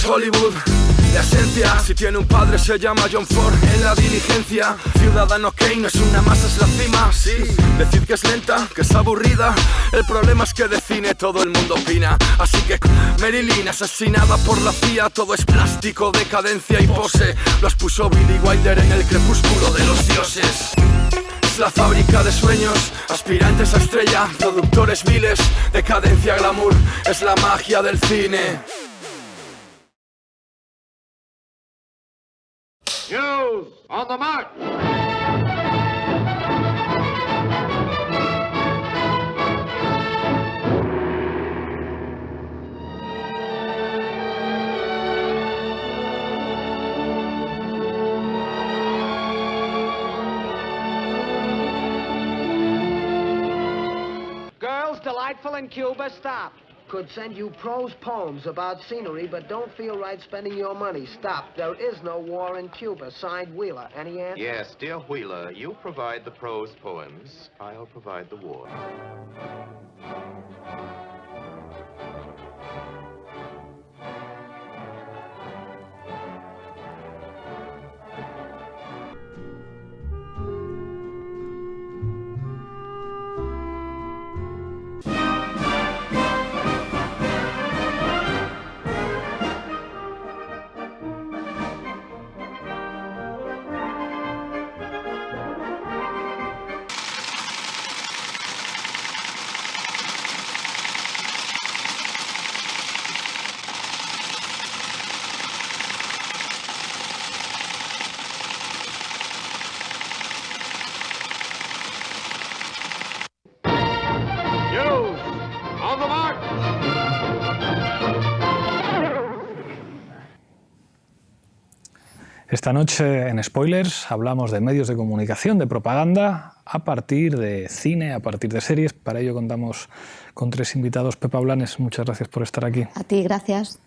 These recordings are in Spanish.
Hollywood. La esencia, si tiene un padre se llama John Ford. En la diligencia, Ciudadano Kane no es una masa, es la cima. Sí, decid que es lenta, que es aburrida. El problema es que de cine todo el mundo opina. Así que Marilyn asesinada por la CIA. Todo es plástico, decadencia y pose. Los puso Billy Wilder en el crepúsculo de los dioses. Es la fábrica de sueños, aspirantes a estrella, productores miles, decadencia, glamour. Es la magia del cine. News on the march! Girls, delightful in Cuba, stop. Could send you prose poems about scenery, but don't feel right spending your money. Stop. There is no war in Cuba. Signed, Wheeler. Any answer? Yes, dear Wheeler, you provide the prose poems. I'll provide the war. Esta noche en Spoilers hablamos de medios de comunicación, de propaganda, a partir de cine, a partir de series. Para ello contamos con 3 invitados. Pepa Blanes, muchas gracias por estar aquí. A ti, gracias.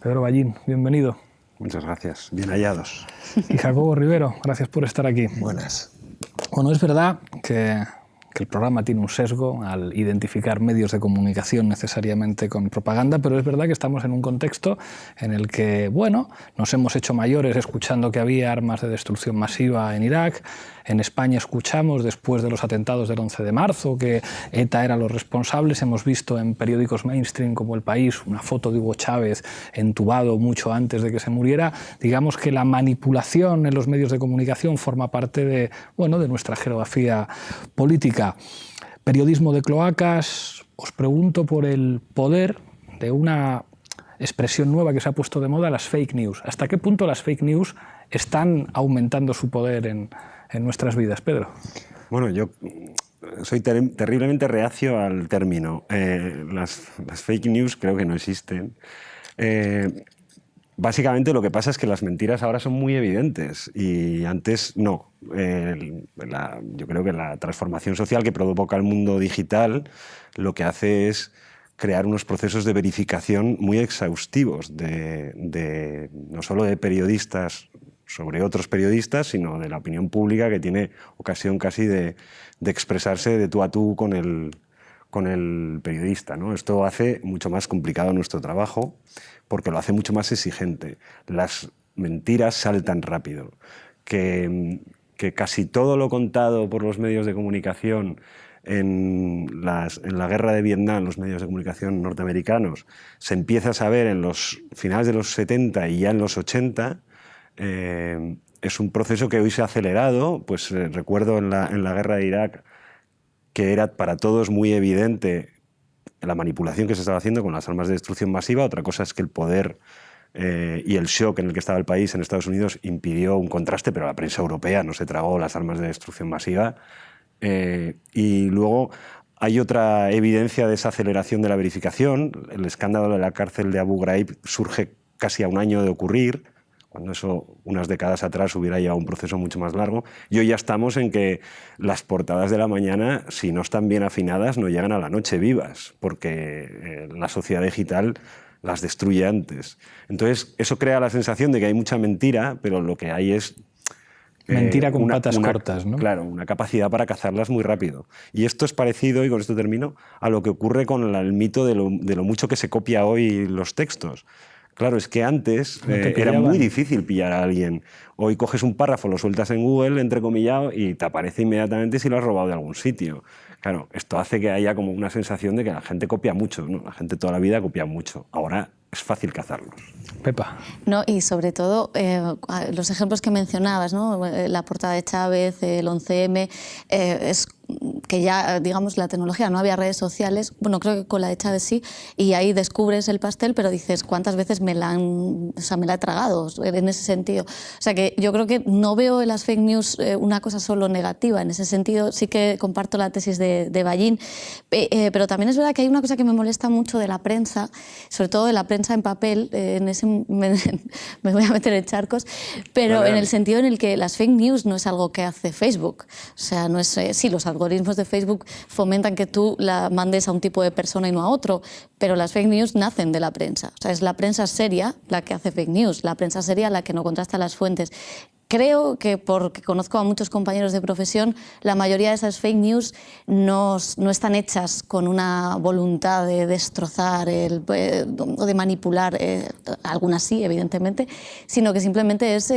Pedro Ballín, bienvenido. Muchas gracias, bien hallados. Y Jacobo Rivero, gracias por estar aquí. Buenas. Bueno, es verdad que el programa tiene un sesgo al identificar medios de comunicación necesariamente con propaganda, pero es verdad que estamos en un contexto en el que, bueno, nos hemos hecho mayores escuchando que había armas de destrucción masiva en Irak. En España escuchamos, después de los atentados del 11 de marzo, que ETA era los responsables. Hemos visto en periódicos mainstream como El País una foto de Hugo Chávez entubado mucho antes de que se muriera. Digamos que la manipulación en los medios de comunicación forma parte de, bueno, de nuestra geografía política. Periodismo de cloacas. Os pregunto por el poder de una expresión nueva que se ha puesto de moda, las fake news. ¿Hasta qué punto las fake news están aumentando su poder en nuestras vidas, Pedro? Bueno, yo soy terriblemente reacio al término. Las fake news creo que no existen. Básicamente lo que pasa es que las mentiras ahora son muy evidentes y antes no. Yo creo que la transformación social que provoca el mundo digital lo que hace es crear unos procesos de verificación muy exhaustivos, no solo de periodistas sobre otros periodistas, sino de la opinión pública, que tiene ocasión casi de expresarse de tú a tú con el periodista, ¿no? Esto hace mucho más complicado nuestro trabajo porque lo hace mucho más exigente. Las mentiras saltan rápido. Que casi todo lo contado por los medios de comunicación en la guerra de Vietnam, los medios de comunicación norteamericanos, se empieza a saber en los finales de los 70 y ya en los 80, es un proceso que hoy se ha acelerado. Pues recuerdo en la guerra de Irak que era para todos muy evidente la manipulación que se estaba haciendo con las armas de destrucción masiva. Otra cosa es que el poder y el shock en el que estaba el país en Estados Unidos impidió un contraste, pero la prensa europea no se tragó las armas de destrucción masiva. Y luego hay otra evidencia de esa aceleración de la verificación. El escándalo de la cárcel de Abu Ghraib surge casi a un año de ocurrir, cuando eso unas décadas atrás hubiera llevado un proceso mucho más largo. Y hoy ya estamos en que las portadas de la mañana, si no están bien afinadas, no llegan a la noche vivas, porque la sociedad digital las destruye antes. Entonces, eso crea la sensación de que hay mucha mentira, pero lo que hay es mentira con patas cortas, ¿no? Claro, una capacidad para cazarlas muy rápido. Y esto es parecido, y con esto termino, a lo que ocurre con el mito de lo mucho que se copia hoy los textos. Claro, es que antes No te era pillaban. muy difícil pillar a alguien. Hoy coges un párrafo, lo sueltas en Google, entrecomillado, y te aparece inmediatamente si lo has robado de algún sitio. Claro, esto hace que haya como una sensación de que la gente copia mucho, ¿no? La gente toda la vida copia mucho. Ahora es fácil cazarlos. Pepa. No, y sobre todo los ejemplos que mencionabas, ¿no? La portada de Chávez, el 11M, es que ya, digamos, la tecnología, no había redes sociales, bueno, creo que con la de Chávez sí, y ahí descubres el pastel, pero dices, ¿cuántas veces me la he tragado en ese sentido? O sea que yo creo que no veo en las fake news una cosa solo negativa, en ese sentido sí que comparto la tesis de Ballín, pero también es verdad que hay una cosa que me molesta mucho de la prensa, sobre todo de la prensa en papel, en ese me voy a meter en charcos, pero Dale, en dale. el sentido en el que las fake news no es algo que hace Facebook, o sea, no es, sí, los algoritmos de Facebook fomentan que tú la mandes a un tipo de persona y no a otro, pero las fake news nacen de la prensa, o sea, es la prensa seria la que hace fake news, la prensa seria la que no contrasta las fuentes. Creo que, porque conozco a muchos compañeros de profesión, la mayoría de esas fake news no están hechas con una voluntad de destrozar o de manipular, algunas sí, evidentemente, sino que simplemente es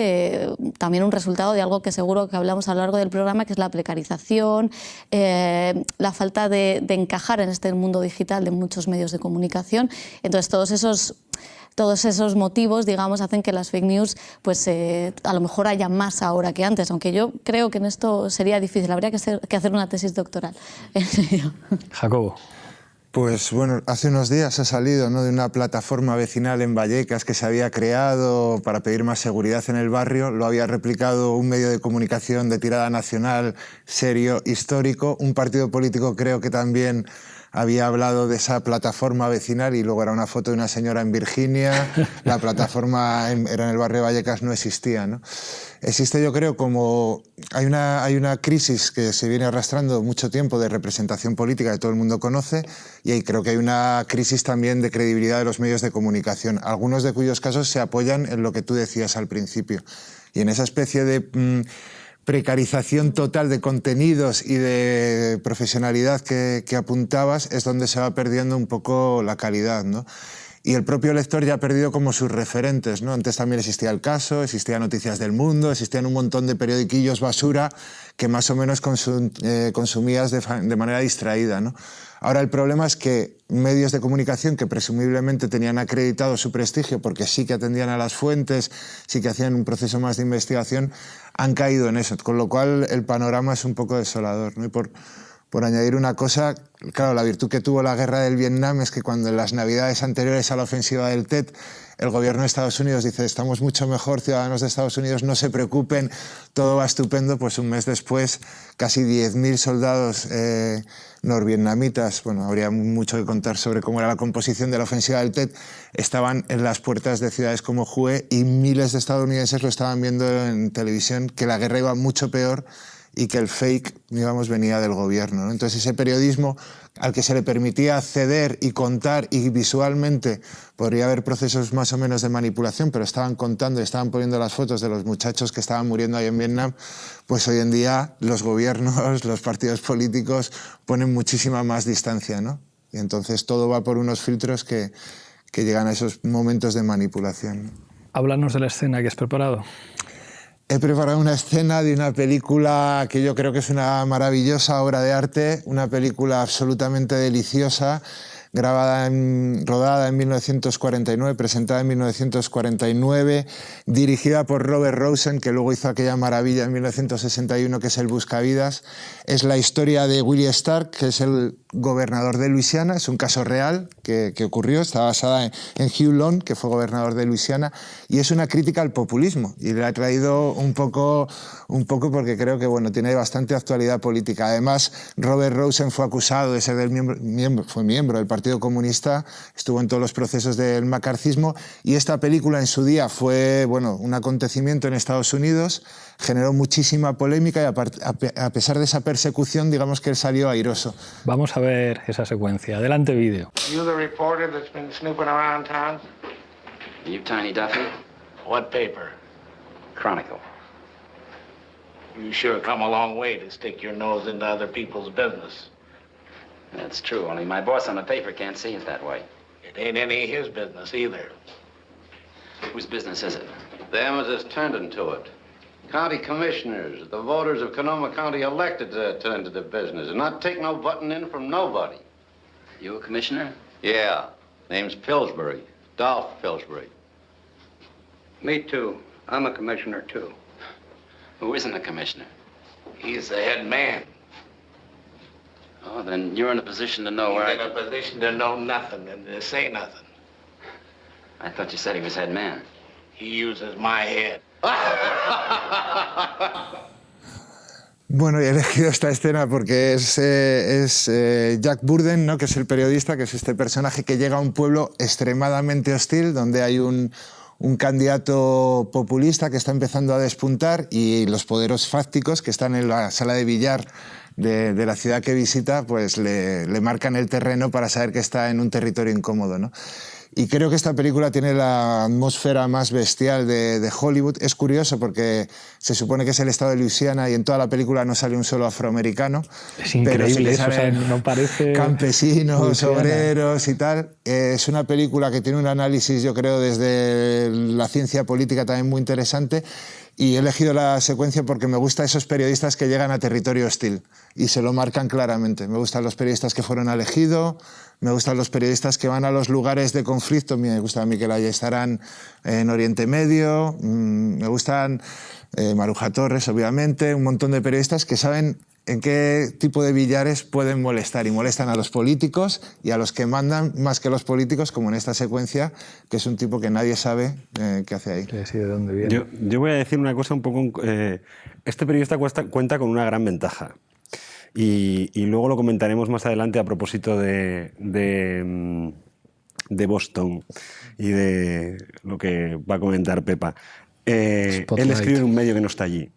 también un resultado de algo que seguro que hablamos a lo largo del programa, que es la precarización, la falta de encajar en este mundo digital de muchos medios de comunicación. Entonces, todos esos motivos, digamos, hacen que las fake news, pues a lo mejor haya más ahora que antes, aunque yo creo que en esto sería difícil, habría que hacer una tesis doctoral. En serio. Jacobo. Pues bueno, hace unos días ha salido, ¿no?, de una plataforma vecinal en Vallecas que se había creado para pedir más seguridad en el barrio. Lo había replicado un medio de comunicación de tirada nacional, serio, histórico. Un partido político creo que también había hablado de esa plataforma vecinal y luego era una foto de una señora en Virginia. La plataforma era en el barrio de Vallecas, no existía, ¿no? Existe, yo creo, como hay una crisis que se viene arrastrando mucho tiempo de representación política que todo el mundo conoce, y ahí creo que hay una crisis también de credibilidad de los medios de comunicación, algunos de cuyos casos se apoyan en lo que tú decías al principio. Y en esa especie de precarización total de contenidos y de profesionalidad que apuntabas es donde se va perdiendo un poco la calidad, ¿no? Y el propio lector ya ha perdido como sus referentes, ¿no? Antes también existía El Caso, existían Noticias del Mundo, existían un montón de periodiquillos basura que más o menos consumías de manera distraída, ¿no? Ahora el problema es que medios de comunicación que presumiblemente tenían acreditado su prestigio porque sí que atendían a las fuentes, sí que hacían un proceso más de investigación, han caído en eso, con lo cual el panorama es un poco desolador, ¿no? Y por añadir una cosa, claro, la virtud que tuvo la guerra del Vietnam es que cuando en las navidades anteriores a la ofensiva del Tet, el gobierno de Estados Unidos dice, estamos mucho mejor, ciudadanos de Estados Unidos, no se preocupen, todo va estupendo, pues un mes después casi 10.000 soldados norvietnamitas, bueno, habría mucho que contar sobre cómo era la composición de la ofensiva del Tet, estaban en las puertas de ciudades como Hue y miles de estadounidenses lo estaban viendo en televisión, que la guerra iba mucho peor y que el fake, digamos, venía del gobierno, ¿no? Entonces ese periodismo al que se le permitía acceder y contar y visualmente podría haber procesos más o menos de manipulación, pero estaban contando y estaban poniendo las fotos de los muchachos que estaban muriendo ahí en Vietnam, pues hoy en día los gobiernos, los partidos políticos ponen muchísima más distancia, ¿no? Y entonces todo va por unos filtros que llegan a esos momentos de manipulación. Háblanos de la escena que has preparado. He preparado una escena de una película que yo creo que es una maravillosa obra de arte, una película absolutamente deliciosa, rodada en 1949, presentada en 1949, dirigida por Robert Rosen, que luego hizo aquella maravilla en 1961 que es El Buscavidas. Es la historia de Willie Stark, que es el gobernador de Luisiana, es un caso real que ocurrió, está basada en Hugh Long, que fue gobernador de Luisiana, y es una crítica al populismo, y le ha traído un poco porque creo que bueno, tiene bastante actualidad política. Además, Robert Rosen fue acusado de ser fue miembro del Partido Comunista, estuvo en todos los procesos del macarcismo, y esta película en su día fue bueno, un acontecimiento en Estados Unidos, generó muchísima polémica y a pesar de esa persecución, digamos que él salió airoso. Vamos a ver esa secuencia. Adelante, vídeo. You the reporter that's been snooping around town? You Tiny Duffy? What paper? Chronicle. You sure come a long way to stick your nose into other people's business. That's true, only my boss on the paper can't see it that way. It ain't any of his business either. Whose business is it? Them as has turned into it. County commissioners, the voters of Canoma County elected to turn to the business and not take no button in from nobody. You a commissioner? Yeah. Name's Pillsbury. Dolph Pillsbury. Me too. I'm a commissioner, too. Who isn't a commissioner? He's the head man. Oh, then you're in a position to know where He's in a position to know nothing and to say nothing. I thought you said he was head man. He uses my head. Bueno, he elegido esta escena porque es Jack Burden, ¿no? Que es el periodista, que es este personaje que llega a un pueblo extremadamente hostil, donde hay un candidato populista que está empezando a despuntar y los poderes fácticos que están en la sala de billar de la ciudad que visita, pues le marcan el terreno para saber que está en un territorio incómodo, ¿no? Y creo que esta película tiene la atmósfera más bestial de Hollywood. Es curioso porque se supone que es el estado de Luisiana y en toda la película no sale un solo afroamericano. Es increíble pero sí eso, o sea, no parece... Campesinos, Luisiana. obreros y tal. Es una película que tiene un análisis, yo creo, desde la ciencia política también muy interesante. Y he elegido la secuencia porque me gustan esos periodistas que llegan a territorio hostil y se lo marcan claramente. Me gustan los periodistas que fueron elegidos, me gustan los periodistas que van a los lugares de conflicto. Me gusta Miquel Ayestarán en Oriente Medio, me gustan Maruja Torres, obviamente, un montón de periodistas que saben en qué tipo de billares pueden molestar y molestan a los políticos y a los que mandan más que los políticos, como en esta secuencia, que es un tipo que nadie sabe qué hace ahí. Sí, ¿de dónde viene? Yo voy a decir una cosa un poco... este periodista cuenta con una gran ventaja y luego lo comentaremos más adelante a propósito de Boston y de lo que va a comentar Pepa. Él escribe en un medio que no está allí.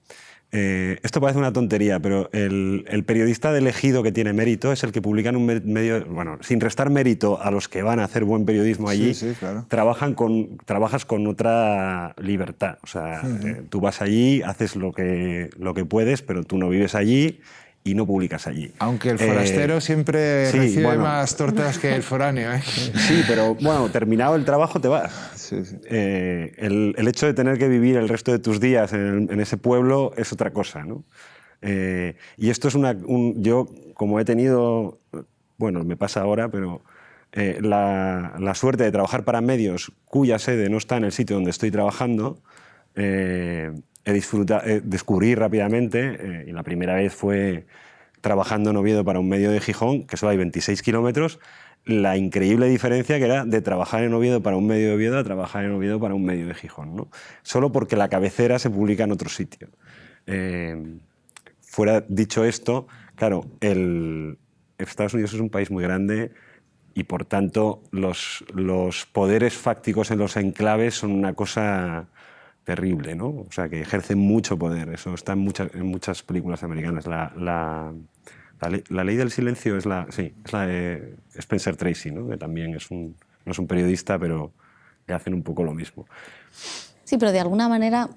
Esto parece una tontería, pero el periodista de elegido que tiene mérito es el que publica en un medio, bueno, sin restar mérito a los que van a hacer buen periodismo allí, Sí, claro. trabajas con otra libertad. O sea, tú vas allí, haces lo que puedes, pero tú no vives allí y no publicas allí. Aunque el forastero siempre recibe más tortas que el foráneo, ¿eh? Sí, pero bueno, terminado el trabajo te vas. Sí, sí. El hecho de tener que vivir el resto de tus días en ese pueblo es otra cosa, ¿no? Y esto es yo, como he tenido, bueno, me pasa ahora, pero la suerte de trabajar para medios cuya sede no está en el sitio donde estoy trabajando, descubrí rápidamente, y la primera vez fue trabajando en Oviedo para un medio de Gijón, que solo hay 26 kilómetros, la increíble diferencia que era de trabajar en Oviedo para un medio de Oviedo a trabajar en Oviedo para un medio de Gijón, ¿no? Solo porque la cabecera se publica en otro sitio. Fuera dicho esto, claro, Estados Unidos es un país muy grande y por tanto los poderes fácticos en los enclaves son una cosa terrible, ¿no? O sea, que ejercen mucho poder. Eso está en muchas películas americanas. La ley del silencio es la de Spencer Tracy, ¿no? Que también no es un periodista, pero le hacen un poco lo mismo. Sí, pero de alguna manera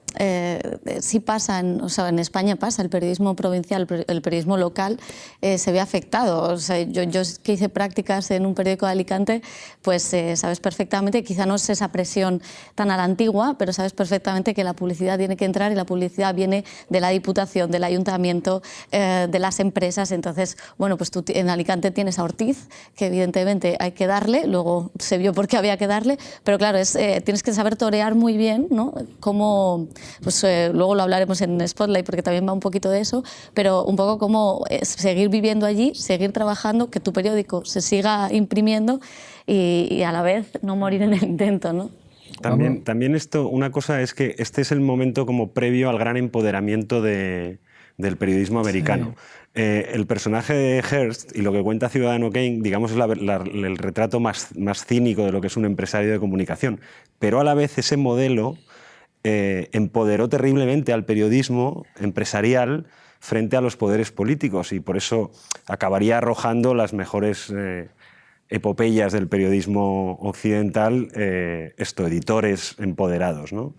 sí pasa, en España pasa, el periodismo provincial, el periodismo local se ve afectado. O sea, yo que hice prácticas en un periódico de Alicante, pues sabes perfectamente, quizá no es esa presión tan a la antigua, pero sabes perfectamente que la publicidad tiene que entrar y la publicidad viene de la Diputación, del Ayuntamiento, de las empresas. Entonces, bueno, pues tú en Alicante tienes a Ortiz, que evidentemente hay que darle, luego se vio por qué había que darle, pero claro, tienes que saber torear muy bien, ¿no? Cómo, pues, luego lo hablaremos en Spotlight porque también va un poquito de eso, pero un poco cómo seguir viviendo allí, seguir trabajando, que tu periódico se siga imprimiendo y a la vez no morir en el intento, ¿no? También esto, una cosa es que este es el momento como previo al gran empoderamiento del periodismo americano. Sí. El personaje de Hearst y lo que cuenta Ciudadano Kane, digamos, es el retrato más cínico de lo que es un empresario de comunicación, pero a la vez ese modelo empoderó terriblemente al periodismo empresarial frente a los poderes políticos y por eso acabaría arrojando las mejores epopeyas del periodismo occidental, editores empoderados, ¿no?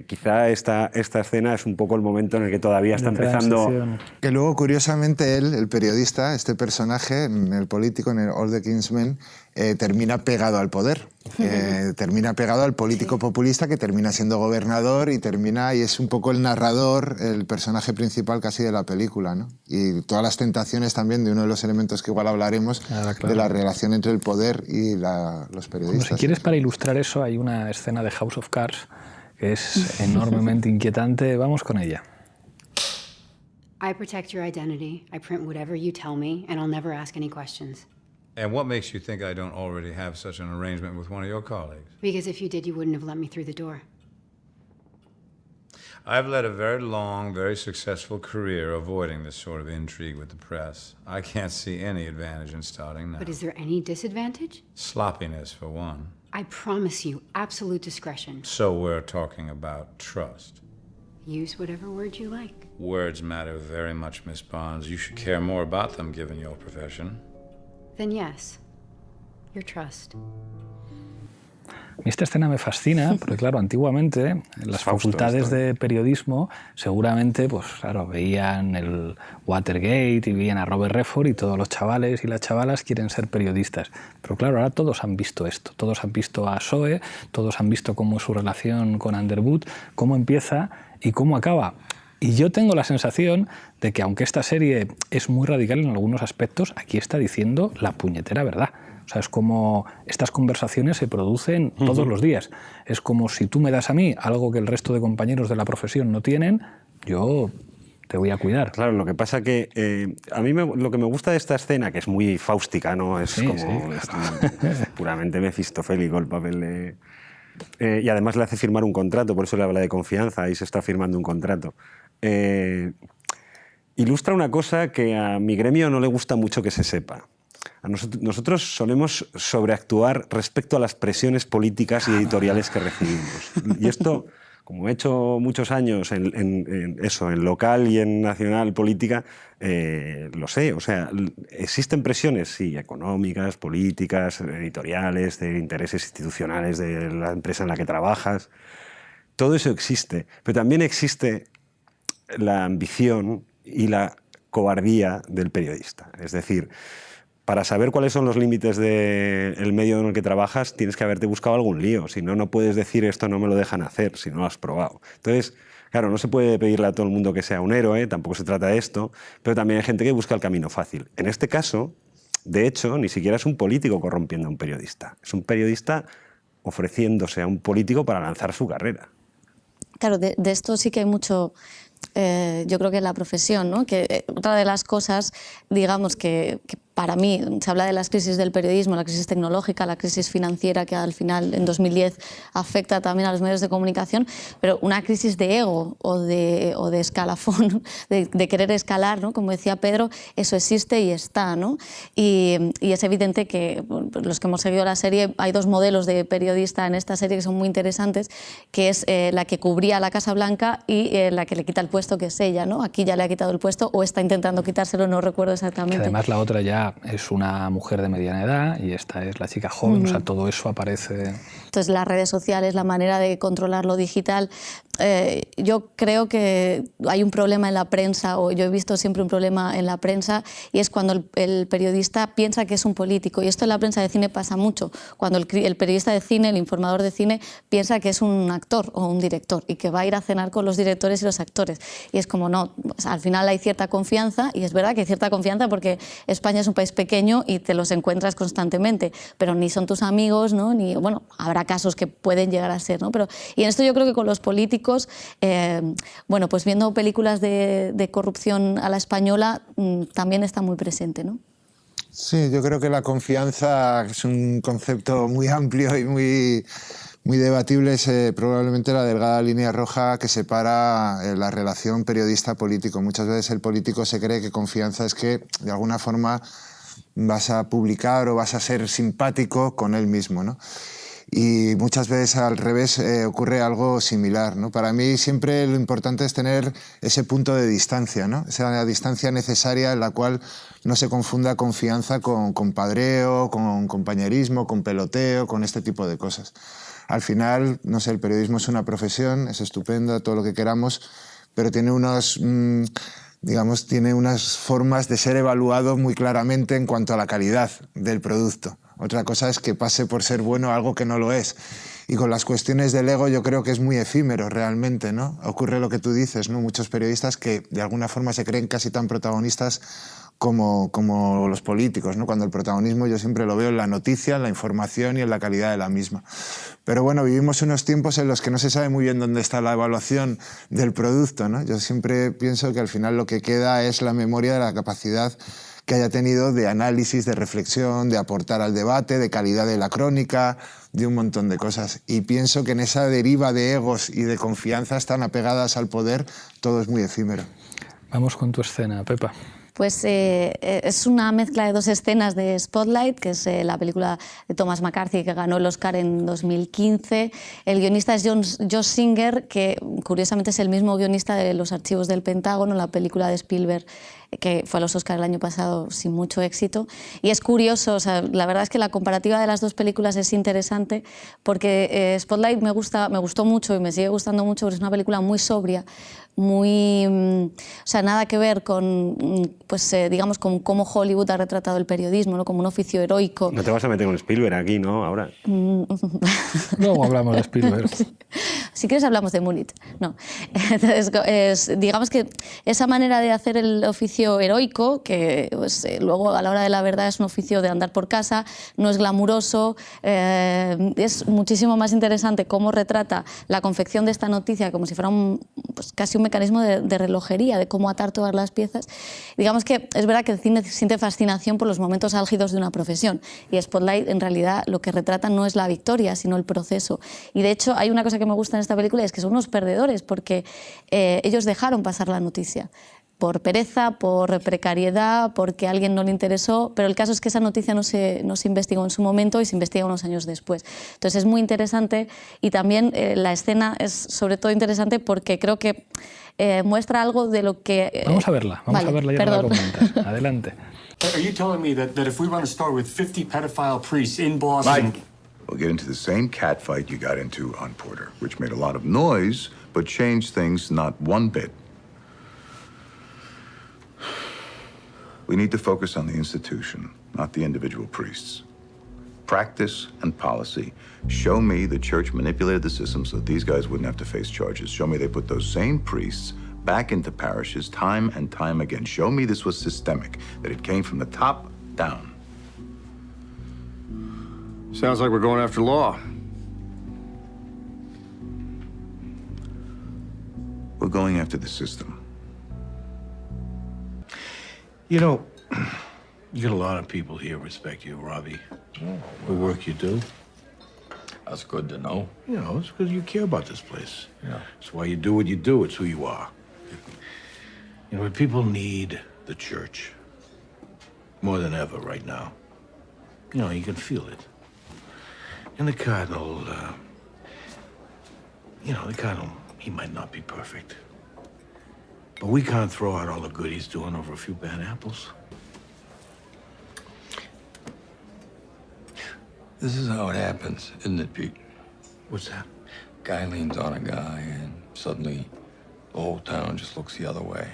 Quizá esta escena es un poco el momento en el que todavía está empezando... Que luego, curiosamente, él, el periodista, este personaje, el político, en el All the King's Men, termina pegado al poder. Termina pegado al político populista que termina siendo gobernador y es un poco el narrador, el personaje principal casi de la película, ¿no? Y todas las tentaciones también de uno de los elementos que igual hablaremos, claro. De la relación entre el poder y los periodistas. Bueno, si quieres, para ilustrar eso, hay una escena de House of Cards que es enormemente inquietante. Vamos con ella. I protect your identity. I print whatever you tell me, and I'll never ask any questions. And what makes you think I don't already have such an arrangement with one of your colleagues? Because if you did, you wouldn't have let me through the door. I've led a very long, very successful career avoiding this sort of intrigue with the press. I can't see any advantage in starting now. But is there any disadvantage? Sloppiness, for one. I promise you, absolute discretion. So we're talking about trust. Use whatever word you like. Words matter very much, Miss Bonds. You should care more about them, given your profession. Then yes, your trust. Esta escena me fascina, porque claro, antiguamente en las facultades de periodismo seguramente, pues claro, veían el Watergate y veían a Robert Redford y todos los chavales y las chavalas quieren ser periodistas. Pero claro, ahora todos han visto esto, todos han visto a Zoe, todos han visto cómo es su relación con Underwood, cómo empieza y cómo acaba. Y yo tengo la sensación de que aunque esta serie es muy radical en algunos aspectos, aquí está diciendo la puñetera verdad. O sea, es como estas conversaciones se producen todos los días. Es como si tú me das a mí algo que el resto de compañeros de la profesión no tienen, yo te voy a cuidar. Claro, lo que pasa que a mí lo que me gusta de esta escena, que es muy fáustica, ¿no? Es es puramente mefistofélico el papel de... y además le hace firmar un contrato, por eso le habla de confianza, ahí se está firmando un contrato. Ilustra una cosa que a mi gremio no le gusta mucho que se sepa. Nosotros solemos sobreactuar respecto a las presiones políticas y editoriales que recibimos. Y esto, como he hecho muchos años en local y en nacional política, lo sé. O sea, existen presiones, sí, económicas, políticas, editoriales, de intereses institucionales de la empresa en la que trabajas. Todo eso existe. Pero también existe la ambición y la cobardía del periodista. Es decir, para saber cuáles son los límites del medio en el que trabajas, tienes que haberte buscado algún lío. Si no, no puedes decir esto no me lo dejan hacer, si no lo has probado. Entonces, claro, no se puede pedirle a todo el mundo que sea un héroe, tampoco se trata de esto, pero también hay gente que busca el camino fácil. En este caso, de hecho, ni siquiera es un político corrompiendo a un periodista. Es un periodista ofreciéndose a un político para lanzar su carrera. Claro, de esto sí que hay mucho... yo creo que en la profesión, ¿no? Que otra de las cosas, digamos, que para mí se habla de las crisis del periodismo, la crisis tecnológica, la crisis financiera que al final en 2010 afecta también a los medios de comunicación, pero una crisis de ego o de escalafón, de querer escalar, ¿no? Como decía Pedro, eso existe y está, ¿no? Y es evidente que los que hemos seguido la serie, hay dos modelos de periodista en esta serie que son muy interesantes, que es la que cubría la Casa Blanca y la que le quita el puesto, que es ella, ¿no? Aquí ya le ha quitado el puesto o está intentando quitárselo, no recuerdo exactamente. Que además la otra ya es una mujer de mediana edad y esta es la chica joven, o sea, todo eso aparece... Entonces las redes sociales, la manera de controlar lo digital, yo creo que hay un problema en la prensa, o yo he visto siempre un problema en la prensa, y es cuando el periodista piensa que es un político, y esto en la prensa de cine pasa mucho, cuando el periodista de cine, el informador de cine, piensa que es un actor o un director y que va a ir a cenar con los directores y los actores, y es como no, pues, al final hay cierta confianza, y es verdad que hay cierta confianza porque España es un país pequeño y te los encuentras constantemente, pero ni son tus amigos, ¿no? Ni, bueno, habrá casos que pueden llegar a ser, ¿no? Pero, y en esto yo creo que con los políticos, bueno, pues viendo películas de corrupción a la española también está muy presente, ¿no? Sí, yo creo que la confianza es un concepto muy amplio y muy debatible. Es probablemente la delgada línea roja que separa la relación periodista-político. Muchas veces el político se cree que confianza es que de alguna forma vas a publicar o vas a ser simpático con él mismo, ¿no? Y muchas veces al revés ocurre algo similar, ¿no? Para mí siempre lo importante es tener ese punto de distancia, ¿no? Esa distancia necesaria en la cual no se confunda confianza con compadreo, con compañerismo, con peloteo, con este tipo de cosas. Al final, no sé, el periodismo es una profesión, es estupendo, todo lo que queramos, pero tiene unos, digamos, tiene unas formas de ser evaluado muy claramente en cuanto a la calidad del producto. Otra cosa es que pase por ser bueno algo que no lo es. Y con las cuestiones del ego yo creo que es muy efímero realmente, ¿no? Ocurre lo que tú dices, ¿no? Muchos periodistas que de alguna forma se creen casi tan protagonistas como los políticos, ¿no? Cuando el protagonismo yo siempre lo veo en la noticia, en la información y en la calidad de la misma. Pero bueno, vivimos unos tiempos en los que no se sabe muy bien dónde está la evaluación del producto, ¿no? Yo siempre pienso que al final lo que queda es la memoria de la capacidad que haya tenido de análisis, de reflexión, de aportar al debate, de calidad de la crónica, de un montón de cosas. Y pienso que en esa deriva de egos y de confianzas tan apegadas al poder, todo es muy efímero. Vamos con tu escena, Pepa. Pues es una mezcla de dos escenas de Spotlight, que es la película de Thomas McCarthy que ganó el Oscar en 2015. El guionista es Josh Singer, que curiosamente es el mismo guionista de Los archivos del Pentágono, la película de Spielberg que fue a los Oscar el año pasado sin mucho éxito. Y es curioso, o sea, la verdad es que la comparativa de las dos películas es interesante porque Spotlight me gustó mucho y me sigue gustando mucho porque es una película muy sobria, muy, o sea, nada que ver con, pues, digamos, con cómo Hollywood ha retratado el periodismo, ¿no? Como un oficio heroico. No te vas a meter con Spielberg aquí, ¿no? Ahora. Luego hablamos de Spielberg. Si quieres hablamos de Múnich. No. Entonces, digamos que esa manera de hacer el oficio heroico, que pues, luego a la hora de la verdad es un oficio de andar por casa, no es glamuroso, es muchísimo más interesante cómo retrata la confección de esta noticia como si fuera pues, casi un mecanismo de relojería, de cómo atar todas las piezas. Digamos que es verdad que el cine siente fascinación por los momentos álgidos de una profesión y Spotlight en realidad lo que retrata no es la victoria, sino el proceso. Y de hecho hay una cosa que me gusta en esta película y es que son unos perdedores porque ellos dejaron pasar la noticia. Por pereza, por precariedad, porque a alguien no le interesó, pero el caso es que esa noticia no se investigó en su momento y se investiga unos años después. Entonces es muy interesante y también la escena es sobre todo interesante porque creo que muestra algo de lo que... Vamos a verla y ahora la comentas. Adelante. Are you telling me that if we run a store with 50 pedophile priests in Boston... Mike, we'll get into the same catfight you got into on Porter, which made a lot of noise, but changed things not one bit. We need to focus on the institution, not the individual priests. Practice and policy. Show me the church manipulated the system so that these guys wouldn't have to face charges. Show me they put those same priests back into parishes time and time again. Show me this was systemic, that it came from the top down. Sounds like we're going after law. We're going after the system. You know, you get a lot of people here respect you, Robbie. The work you do. That's good to know. You know, it's because you care about this place. Yeah. It's why you do what you do. It's who you are. You know, but people need the church more than ever right now. You know, you can feel it. And the Cardinal, you know, the Cardinal, he might not be perfect. But we can't throw out all the good he's doing over a few bad apples. This is how it happens, isn't it, Pete? What's that? Guy leans on a guy, and suddenly the whole town just looks the other way.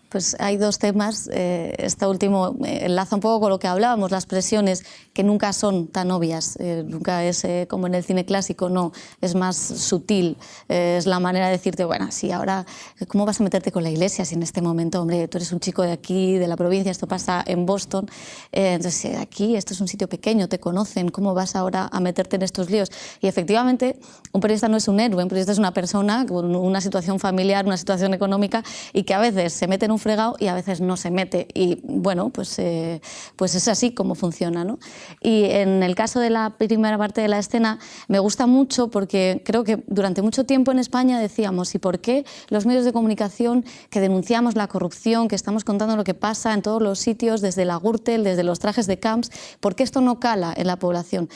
Pues hay dos temas. Este último enlaza un poco con lo que hablábamos, las presiones que nunca son tan obvias, nunca es como en el cine clásico, no, es más sutil, es la manera de decirte, bueno, sí, ahora, ¿cómo vas a meterte con la iglesia si en este momento, hombre, tú eres un chico de aquí, de la provincia, esto pasa en Boston, entonces aquí, esto es un sitio pequeño, te conocen, ¿cómo vas ahora a meterte en estos líos? Y efectivamente, un periodista no es un héroe, un periodista es una persona con una situación familiar, una situación económica y que a veces se mete en un fregado y a veces no se mete y bueno, pues es así como funciona, ¿no? Y en el caso de la primera parte de la escena me gusta mucho porque creo que durante mucho tiempo en España decíamos ¿y por qué los medios de comunicación que denunciamos la corrupción, que estamos contando lo que pasa en todos los sitios, desde la Gürtel, desde los trajes de camps, por qué esto no cala en la población?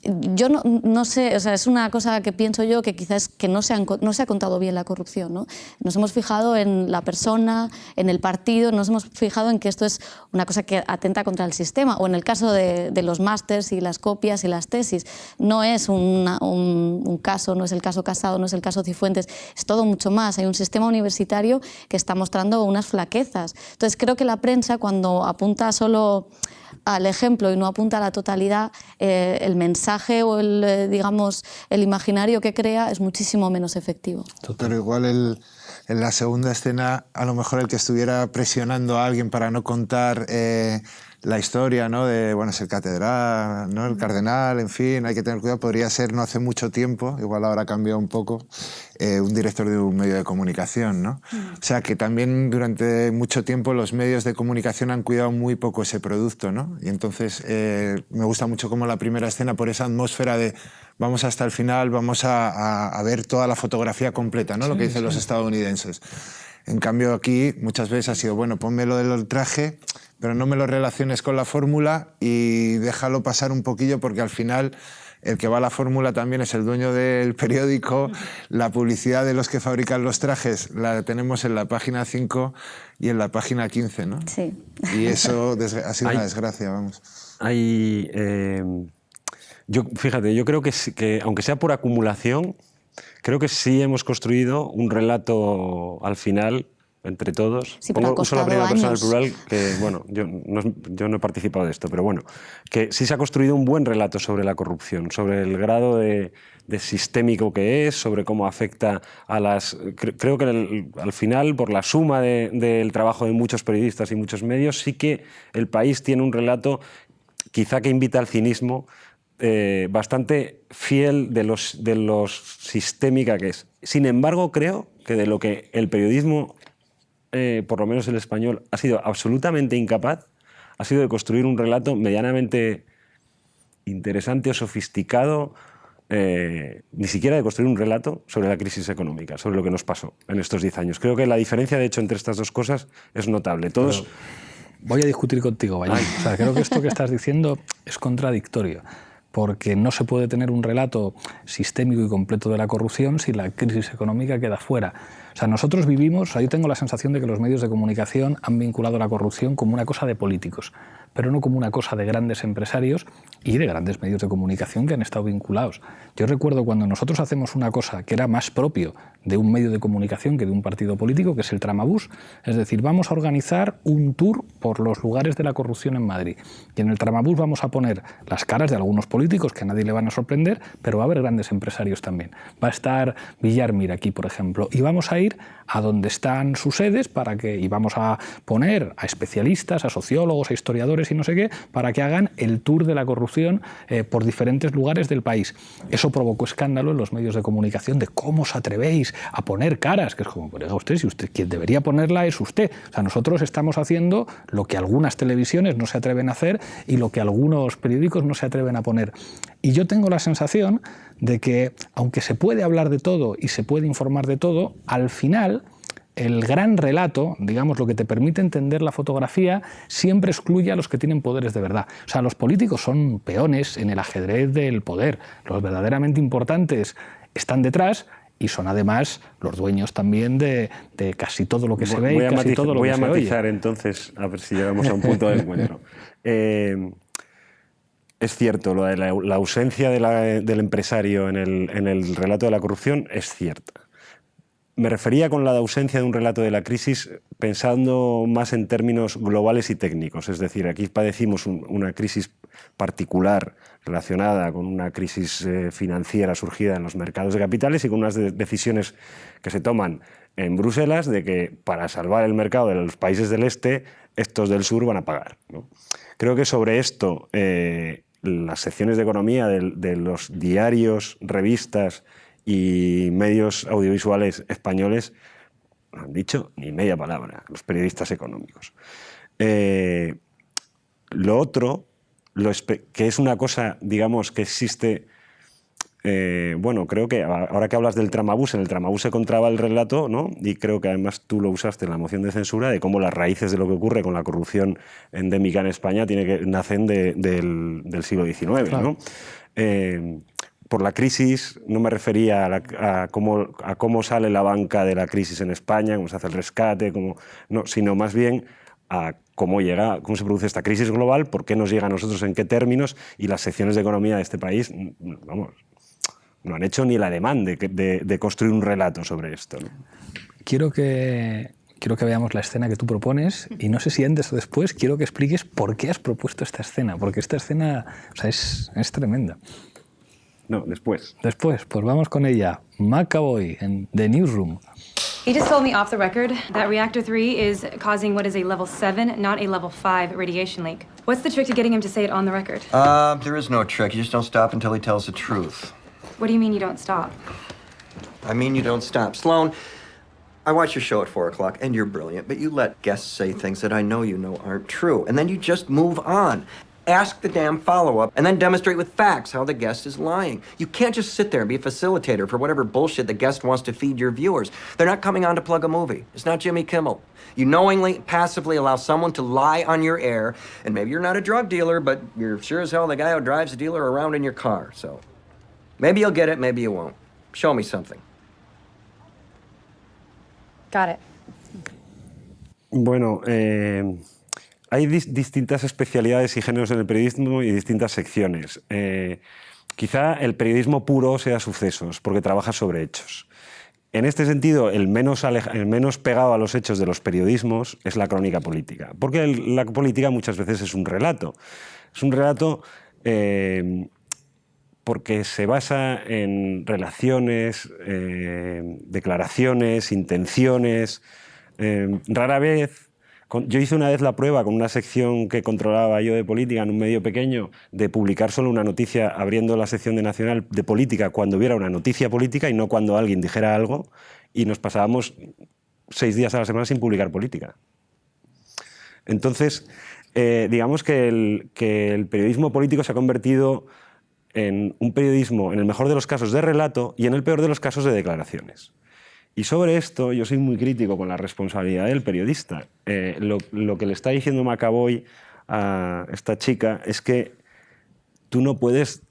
Yo no sé, o sea, es una cosa que pienso yo que quizás que no se ha contado bien la corrupción, ¿no? Nos hemos fijado en la persona, en el partido, nos hemos fijado en que esto es una cosa que atenta contra el sistema, o en el caso de los másters y las copias y las tesis. No es un caso, no es el caso Casado, no es el caso Cifuentes, es todo mucho más. Hay un sistema universitario que está mostrando unas flaquezas. Entonces creo que la prensa, cuando apunta solo al ejemplo y no apunta a la totalidad, el mensaje o digamos, el imaginario que crea es muchísimo menos efectivo. Pero igual en la segunda escena, a lo mejor el que estuviera presionando a alguien para no contar la historia, ¿no? De, bueno, es el catedral, ¿no? El cardenal, en fin, hay que tener cuidado. Podría ser no hace mucho tiempo, igual ahora ha cambiado un poco, un director de un medio de comunicación, ¿no? O sea, que también durante mucho tiempo los medios de comunicación han cuidado muy poco ese producto, ¿no? Y entonces me gusta mucho como la primera escena, por esa atmósfera de vamos hasta el final, vamos a ver toda la fotografía completa, ¿no? Lo que dicen los estadounidenses. En cambio aquí muchas veces ha sido, bueno, ponme lo del traje, pero no me lo relaciones con la fórmula y déjalo pasar un poquillo, porque al final el que va a la fórmula también es el dueño del periódico. La publicidad de los que fabrican los trajes la tenemos en la página 5 y en la página 15, ¿no? Sí. Y eso ha sido una desgracia, vamos. Fíjate, yo creo que aunque sea por acumulación, creo que sí hemos construido un relato al final entre todos. Sí, pero Uso la primera persona del años. plural, que bueno, yo no he participado de esto, pero bueno, que sí se ha construido un buen relato sobre la corrupción, sobre el grado de sistémico que es, sobre cómo afecta a las... Creo que al final, por la suma del trabajo de muchos periodistas y muchos medios, sí que el país tiene un relato quizá que invita al cinismo, bastante fiel de los sistémica que es. Sin embargo, creo que de lo que el periodismo, por lo menos el español, ha sido absolutamente incapaz, ha sido de construir un relato medianamente interesante o sofisticado, ni siquiera de construir un relato sobre la crisis económica, sobre lo que nos pasó en estos 10 años. Creo que la diferencia, de hecho, entre estas dos cosas es notable. Todos... Voy a discutir contigo, Valle. O sea, creo que esto que estás diciendo es contradictorio, porque no se puede tener un relato sistémico y completo de la corrupción si la crisis económica queda fuera. O sea, nosotros vivimos, yo tengo la sensación de que los medios de comunicación han vinculado la corrupción como una cosa de políticos, pero no como una cosa de grandes empresarios y de grandes medios de comunicación que han estado vinculados. Yo recuerdo cuando nosotros hacemos una cosa que era más propio de un medio de comunicación que de un partido político, que es el Tramabús, es decir, vamos a organizar un tour por los lugares de la corrupción en Madrid. Y en el Tramabús vamos a poner las caras de algunos políticos que a nadie le van a sorprender, pero va a haber grandes empresarios también. Va a estar Villar Mir aquí, por ejemplo, y vamos a ir a donde están sus sedes y vamos a poner a especialistas, a sociólogos, a historiadores y no sé qué, para que hagan el tour de la corrupción por diferentes lugares del país. Eso provocó escándalo en los medios de comunicación de cómo os atrevéis a poner caras, que es como, oiga usted, si usted quien debería ponerla es usted. O sea, nosotros estamos haciendo lo que algunas televisiones no se atreven a hacer y lo que algunos periódicos no se atreven a poner. Y yo tengo la sensación de que, aunque se puede hablar de todo y se puede informar de todo, al final el gran relato, digamos, lo que te permite entender la fotografía, siempre excluye a los que tienen poderes de verdad. O sea, los políticos son peones en el ajedrez del poder. Los verdaderamente importantes están detrás y son además los dueños también de casi todo lo que se ve y casi todo lo que se oye. Voy a matizar entonces, a ver si llegamos a un punto de encuentro. Es cierto, lo de la ausencia del empresario en el relato de la corrupción es cierta. Me refería con la ausencia de un relato de la crisis pensando más en términos globales y técnicos. Es decir, aquí padecimos una crisis particular relacionada con una crisis financiera surgida en los mercados de capitales y con unas decisiones que se toman en Bruselas de que para salvar el mercado de los países del este, estos del sur van a pagar, ¿no? Creo que sobre esto las secciones de economía de los diarios, revistas y medios audiovisuales españoles no han dicho ni media palabra, los periodistas económicos. Lo otro, que es una cosa, digamos, que existe... bueno, creo que ahora que hablas del Tramabús, en el Tramabús se encontraba el relato, ¿no? Y creo que además tú lo usaste en la moción de censura, de cómo las raíces de lo que ocurre con la corrupción endémica en España nacen del siglo XIX, claro, ¿no? Por la crisis no me refería a cómo sale la banca de la crisis en España, cómo se hace el rescate, no, sino más bien a cómo se produce esta crisis global, por qué nos llega a nosotros, en qué términos, y las secciones de economía de este país, vamos, no han hecho ni el ademán de construir un relato sobre esto, ¿no? Quiero que veamos la escena que tú propones, y no sé si antes o después quiero que expliques por qué has propuesto esta escena, porque esta escena, o sea, es tremenda. No, después. Después, pues vamos con ella. McAvoy en The Newsroom. He just told me off the record that Reactor 3 is causing what is a level 7, not a level 5 radiation leak. What's the trick to getting him to say it on the record? There is no trick. You just don't stop until he tells the truth. What do you mean you don't stop? I mean you don't stop. Sloan, I watch your show at 4 o'clock, and you're brilliant, but you let guests say things that I know you know aren't true, and then you just move on. Ask the damn follow-up, and then demonstrate with facts how the guest is lying. You can't just sit there and be a facilitator for whatever bullshit the guest wants to feed your viewers. They're not coming on to plug a movie. It's not Jimmy Kimmel. You knowingly, passively allow someone to lie on your air, and maybe you're not a drug dealer, but you're sure as hell the guy who drives the dealer around in your car, so maybe you'll get it, maybe you won't. Show me something. Got it. Bueno, hay distintas especialidades y géneros en el periodismo y distintas secciones. Quizá el periodismo puro sea sucesos, porque trabaja sobre hechos. En este sentido, el menos pegado a los hechos de los periodismos es la crónica política, porque la política muchas veces es un relato. Es un relato porque se basa en relaciones, declaraciones, intenciones. Rara vez... Yo hice una vez la prueba con una sección que controlaba yo de política en un medio pequeño de publicar solo una noticia abriendo la sección de Nacional de política cuando hubiera una noticia política y no cuando alguien dijera algo, y nos pasábamos 6 días a la semana sin publicar política. Entonces, digamos que el periodismo político se ha convertido en un periodismo, en el mejor de los casos, de relato y en el peor de los casos de declaraciones. Y sobre esto yo soy muy crítico con la responsabilidad del periodista. Lo que le está diciendo McAvoy a esta chica es que tú no puedes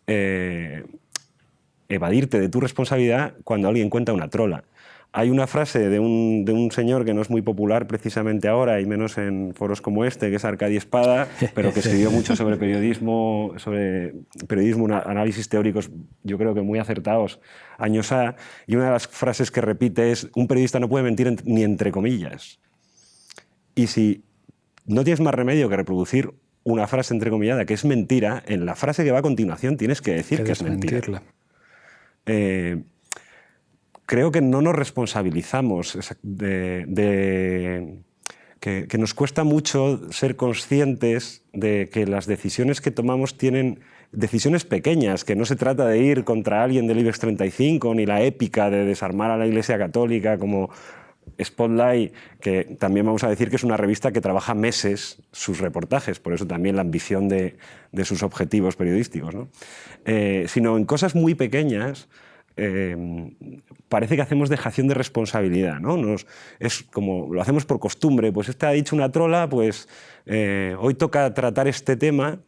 evadirte de tu responsabilidad cuando alguien cuenta una trola. Hay una frase de un señor que no es muy popular precisamente ahora, y menos en foros como este, que es Arcadi Espada, pero que escribió mucho sobre periodismo, análisis teóricos, yo creo que muy acertados, años A, y una de las frases que repite es: un periodista no puede mentir ni entre comillas. Y si no tienes más remedio que reproducir una frase entrecomillada que es mentira, en la frase que va a continuación tienes que decir que es mentira. Creo que no nos responsabilizamos, que nos cuesta mucho ser conscientes de que las decisiones que tomamos tienen decisiones pequeñas, que no se trata de ir contra alguien del IBEX 35, ni la épica de desarmar a la Iglesia Católica como Spotlight, que también vamos a decir que es una revista que trabaja meses sus reportajes, por eso también la ambición de sus objetivos periodísticos, ¿no? Sino en cosas muy pequeñas. Parece que hacemos dejación de responsabilidad, ¿no? Es como lo hacemos por costumbre. Pues esta ha dicho una trola, pues hoy toca tratar este tema.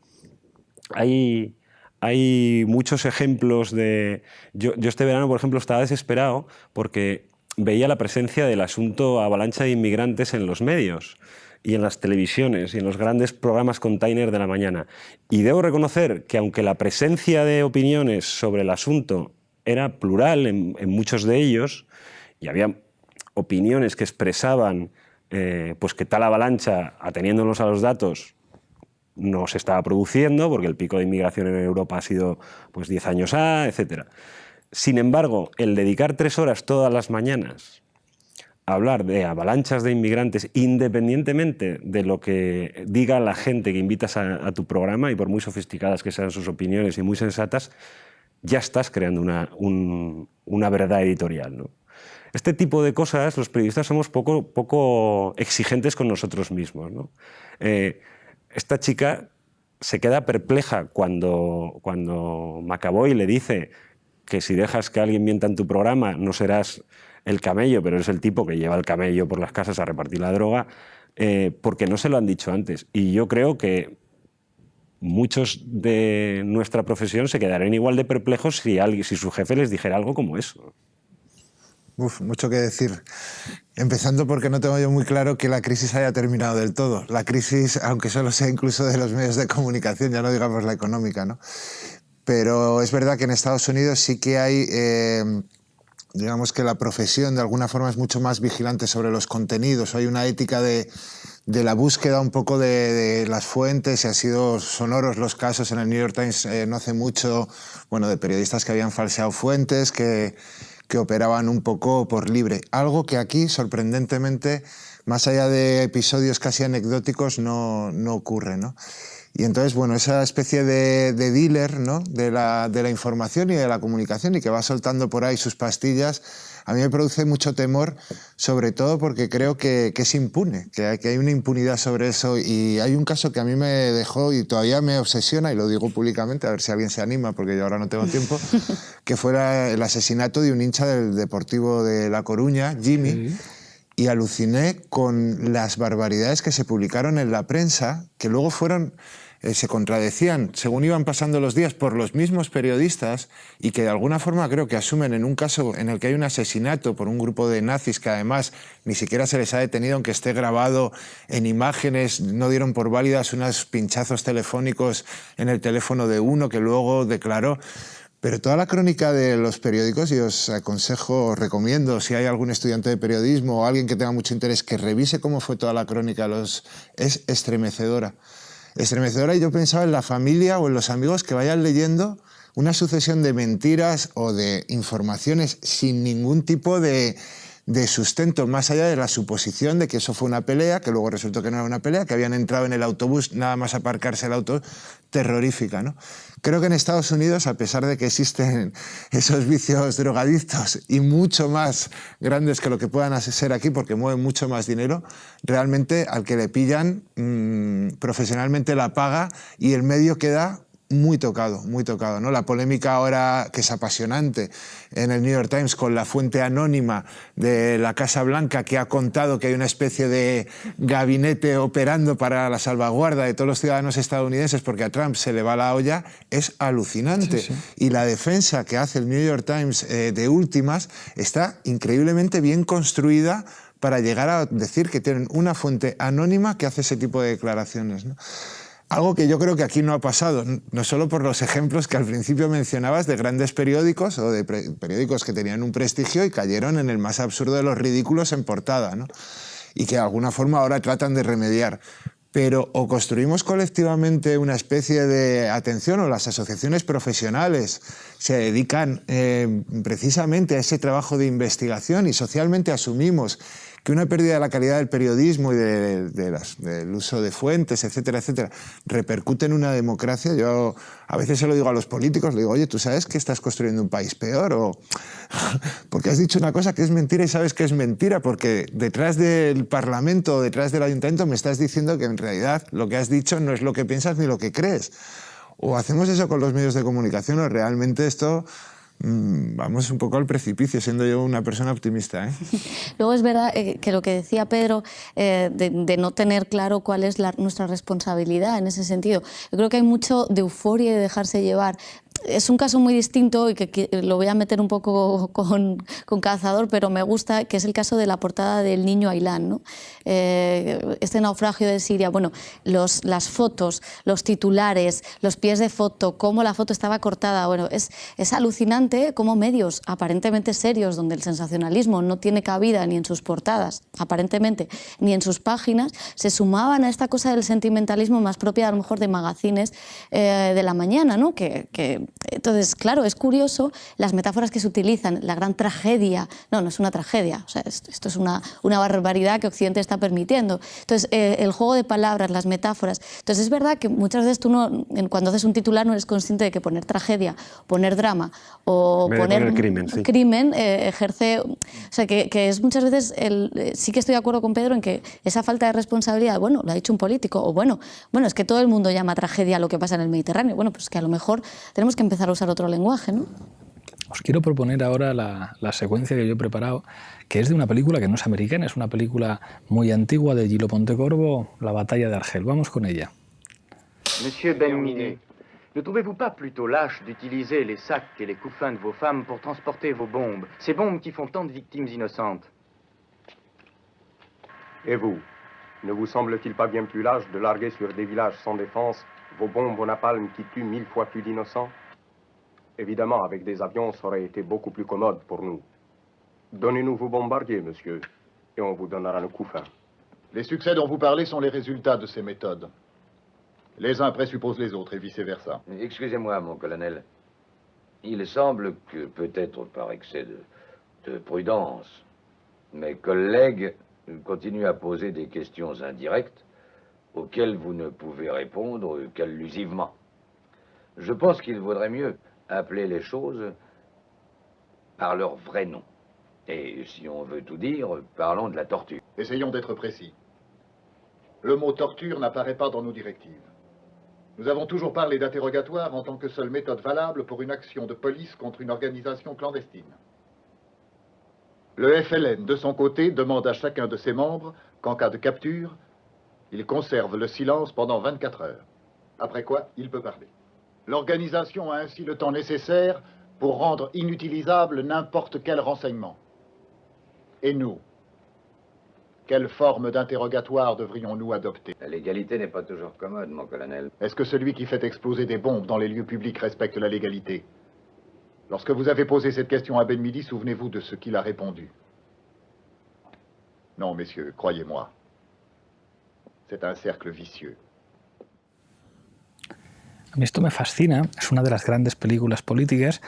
Hay muchos ejemplos de... Yo este verano, por ejemplo, estaba desesperado porque veía la presencia del asunto avalancha de inmigrantes en los medios y en las televisiones y en los grandes programas container de la mañana. Y debo reconocer que aunque la presencia de opiniones sobre el asunto era plural en muchos de ellos, y había opiniones que expresaban pues que tal avalancha, ateniéndonos a los datos, no se estaba produciendo, porque el pico de inmigración en Europa ha sido pues 10 años A, etc. Sin embargo, el dedicar 3 horas todas las mañanas a hablar de avalanchas de inmigrantes, independientemente de lo que diga la gente que invitas a tu programa, y por muy sofisticadas que sean sus opiniones y muy sensatas, ya estás creando una verdad editorial, ¿no? Este tipo de cosas, los periodistas somos poco exigentes con nosotros mismos, ¿no? Esta chica se queda perpleja cuando McAvoy le dice que si dejas que alguien mienta en tu programa no serás el camello, pero eres el tipo que lleva el camello por las casas a repartir la droga, porque no se lo han dicho antes. Y yo creo que muchos de nuestra profesión se quedarían igual de perplejos si su jefe les dijera algo como eso. Uf, mucho que decir. Empezando porque no tengo yo muy claro que la crisis haya terminado del todo. La crisis, aunque solo sea incluso de los medios de comunicación, ya no digamos la económica, ¿no? Pero es verdad que en Estados Unidos sí que hay, digamos que la profesión de alguna forma es mucho más vigilante sobre los contenidos. Hay una ética de la búsqueda un poco de las fuentes, y han sido sonoros los casos en el New York Times no hace mucho, bueno, de periodistas que habían falseado fuentes, que operaban un poco por libre. Algo que aquí, sorprendentemente, más allá de episodios casi anecdóticos, no ocurre, ¿no? Y entonces, bueno, esa especie de dealer, ¿no?, de la información y de la comunicación, y que va soltando por ahí sus pastillas, a mí me produce mucho temor, sobre todo porque creo que es impune, que hay una impunidad sobre eso. Y hay un caso que a mí me dejó y todavía me obsesiona, y lo digo públicamente, a ver si alguien se anima, porque yo ahora no tengo tiempo, que fuera el asesinato de un hincha del Deportivo de La Coruña, Jimmy. Sí. Y aluciné con las barbaridades que se publicaron en la prensa, que luego se contradecían según iban pasando los días por los mismos periodistas, y que de alguna forma creo que asumen en un caso en el que hay un asesinato por un grupo de nazis que además ni siquiera se les ha detenido, aunque esté grabado en imágenes, no dieron por válidas unos pinchazos telefónicos en el teléfono de uno que luego declaró. Pero toda la crónica de los periódicos, y os aconsejo, os recomiendo, si hay algún estudiante de periodismo o alguien que tenga mucho interés, que revise cómo fue toda la crónica, es estremecedora. Estremecedora, y yo pensaba en la familia o en los amigos que vayan leyendo una sucesión de mentiras o de informaciones sin ningún tipo de sustento, más allá de la suposición de que eso fue una pelea, que luego resultó que no era una pelea, que habían entrado en el autobús nada más aparcarse el auto, terrorífica, ¿no? Creo que en Estados Unidos, a pesar de que existen esos vicios drogadictos y mucho más grandes que lo que puedan ser aquí, porque mueven mucho más dinero, realmente al que le pillan profesionalmente la paga, y el medio queda muy tocado, ¿no? La polémica ahora, que es apasionante, en el New York Times con la fuente anónima de la Casa Blanca, que ha contado que hay una especie de gabinete operando para la salvaguarda de todos los ciudadanos estadounidenses porque a Trump se le va la olla, es alucinante. Sí, sí. Y la defensa que hace el New York Times de últimas está increíblemente bien construida para llegar a decir que tienen una fuente anónima que hace ese tipo de declaraciones, ¿no? Algo que yo creo que aquí no ha pasado, no solo por los ejemplos que al principio mencionabas de grandes periódicos o de periódicos que tenían un prestigio y cayeron en el más absurdo de los ridículos en portada, ¿no? Y que de alguna forma ahora tratan de remediar. Pero o construimos colectivamente una especie de atención, o las asociaciones profesionales se dedican precisamente a ese trabajo de investigación, y socialmente asumimos que una pérdida de la calidad del periodismo y del uso de fuentes, etcétera, etcétera, repercute en una democracia. Yo a veces se lo digo a los políticos, le digo, oye, ¿tú sabes que estás construyendo un país peor? O porque has dicho una cosa que es mentira y sabes que es mentira, porque detrás del Parlamento o detrás del Ayuntamiento me estás diciendo que en realidad lo que has dicho no es lo que piensas ni lo que crees. O hacemos eso con los medios de comunicación, o realmente esto... vamos un poco al precipicio, siendo yo una persona optimista, ¿eh? Luego es verdad que lo que decía Pedro, de no tener claro cuál es nuestra responsabilidad en ese sentido. Yo creo que hay mucho de euforia y de dejarse llevar. Es un caso muy distinto y que lo voy a meter un poco con calzador, pero me gusta, que es el caso de la portada del niño Ailán, ¿no? Este naufragio de Siria, bueno, las fotos, los titulares, los pies de foto, cómo la foto estaba cortada, bueno, es alucinante cómo medios aparentemente serios, donde el sensacionalismo no tiene cabida ni en sus portadas, aparentemente, ni en sus páginas, se sumaban a esta cosa del sentimentalismo más propia a lo mejor de magazines de la mañana, ¿no? Entonces, claro, es curioso las metáforas que se utilizan, la gran tragedia. No es una tragedia, o sea, esto es una barbaridad que Occidente está permitiendo. Entonces, el juego de palabras, las metáforas. Entonces, es verdad que muchas veces tú cuando haces un titular no eres consciente de que poner tragedia, poner drama o poner crimen ejerce... O sea, que es muchas veces... sí que estoy de acuerdo con Pedro en que esa falta de responsabilidad, bueno, lo ha dicho un político, o bueno, es que todo el mundo llama tragedia a lo que pasa en el Mediterráneo. Bueno, pues que a lo mejor tenemos que empezar a usar otro lenguaje, ¿no? Os quiero proponer ahora la secuencia que yo he preparado, que es de una película que no es americana, es una película muy antigua de Gillo Pontecorvo, La batalla de Argel. Vamos con ella. Monsieur Ben-Midi, ne trouvez-vous pas plutôt lâche d'utiliser les sacs et les couffins de vos femmes pour transporter vos bombes, ces bombes qui font tant de victimes innocentes? Et vous, ne vous semble-t-il pas bien plus lâche de larguer sur des villages sans défense vos bombes au napalm qui tuent 1000 fois plus d'innocents? Évidemment, avec des avions, ça aurait été beaucoup plus commode pour nous. Donnez-nous vos bombardiers, monsieur, et on vous donnera nos couffins. Les succès dont vous parlez sont les résultats de ces méthodes. Les uns présupposent les autres et vice-versa. Excusez-moi, mon colonel. Il semble que, peut-être par excès de prudence, mes collègues continuent à poser des questions indirectes auxquelles vous ne pouvez répondre qu'allusivement. Je pense qu'il vaudrait mieux appeler les choses par leur vrai nom. Et si on veut tout dire, parlons de la torture. Essayons d'être précis. Le mot torture n'apparaît pas dans nos directives. Nous avons toujours parlé d'interrogatoire en tant que seule méthode valable pour une action de police contre une organisation clandestine. Le FLN, de son côté, demande à chacun de ses membres qu'en cas de capture, il conserve le silence pendant 24 heures. Après quoi, il peut parler. L'organisation a ainsi le temps nécessaire pour rendre inutilisable n'importe quel renseignement. Et nous, quelle forme d'interrogatoire devrions-nous adopter? La légalité n'est pas toujours commode, mon colonel. Est-ce que celui qui fait exploser des bombes dans les lieux publics respecte la légalité? Lorsque vous avez posé cette question à Ben-Midi, souvenez-vous de ce qu'il a répondu. Non, messieurs, croyez-moi. C'est un cercle vicieux. A mí esto me fascina, es una de las grandes películas políticas,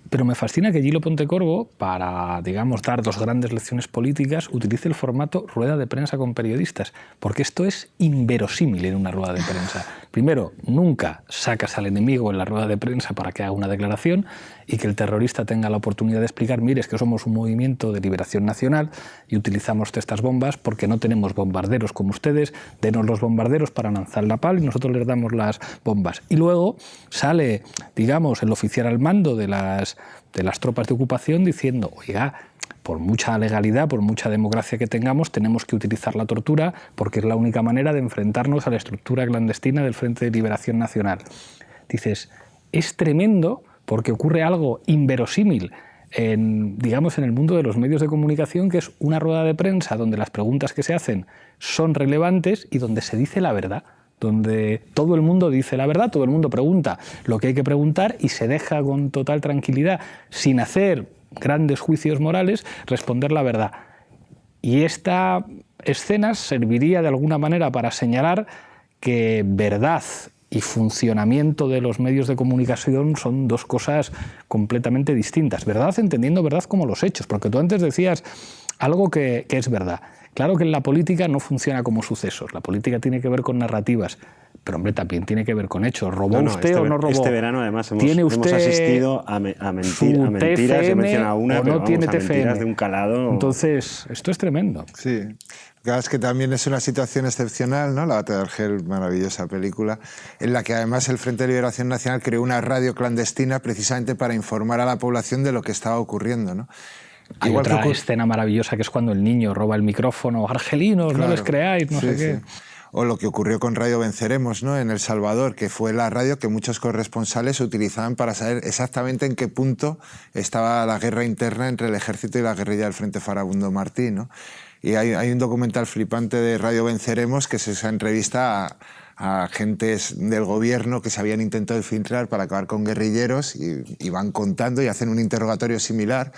pero me fascina que Gilo Pontecorvo, para, digamos, dar dos grandes lecciones políticas, utilice el formato rueda de prensa con periodistas, porque esto es inverosímil en una rueda de prensa. Primero, nunca sacas al enemigo en la rueda de prensa para que haga una declaración y que el terrorista tenga la oportunidad de explicar, mire, es que somos un movimiento de liberación nacional y utilizamos estas bombas porque no tenemos bombarderos como ustedes, denos los bombarderos para lanzar la pal y nosotros les damos las bombas. Y luego sale, digamos, el oficial al mando de las tropas de ocupación diciendo, oiga, por mucha legalidad, por mucha democracia que tengamos, tenemos que utilizar la tortura porque es la única manera de enfrentarnos a la estructura clandestina del Frente de Liberación Nacional. Dices, es tremendo porque ocurre algo inverosímil digamos, en el mundo de los medios de comunicación, que es una rueda de prensa donde las preguntas que se hacen son relevantes y donde se dice la verdad, donde todo el mundo dice la verdad, todo el mundo pregunta lo que hay que preguntar y se deja con total tranquilidad, sin hacer grandes juicios morales, responder la verdad. Y esta escena serviría de alguna manera para señalar que verdad y funcionamiento de los medios de comunicación son dos cosas completamente distintas. Verdad entendiendo verdad como los hechos, porque tú antes decías algo que es verdad. Claro que en la política no funciona como sucesos, la política tiene que ver con narrativas, pero hombre, también tiene que ver con hechos. ¿Robó usted o no robó? Este verano además ¿Tiene usted hemos asistido a mentiras, he mencionado una, pero no tiene vamos, a mentiras de un calado. Entonces, esto es tremendo. Sí. Claro, es que también es una situación excepcional, ¿no? La Batalla de Argel, maravillosa película, en la que además el Frente de Liberación Nacional creó una radio clandestina precisamente para informar a la población de lo que estaba ocurriendo, ¿no? Hay igual otra escena maravillosa que es cuando el niño roba el micrófono. Argelinos, claro, no les creáis, no sé qué. O lo que ocurrió con Radio Venceremos, ¿no? En El Salvador, que fue la radio que muchos corresponsales utilizaban para saber exactamente en qué punto estaba la guerra interna entre el ejército y la guerrilla del Frente Farabundo Martí, ¿no? Y hay un documental flipante de Radio Venceremos que se entrevista a agentes del gobierno que se habían intentado infiltrar para acabar con guerrilleros y van contando y hacen un interrogatorio similar.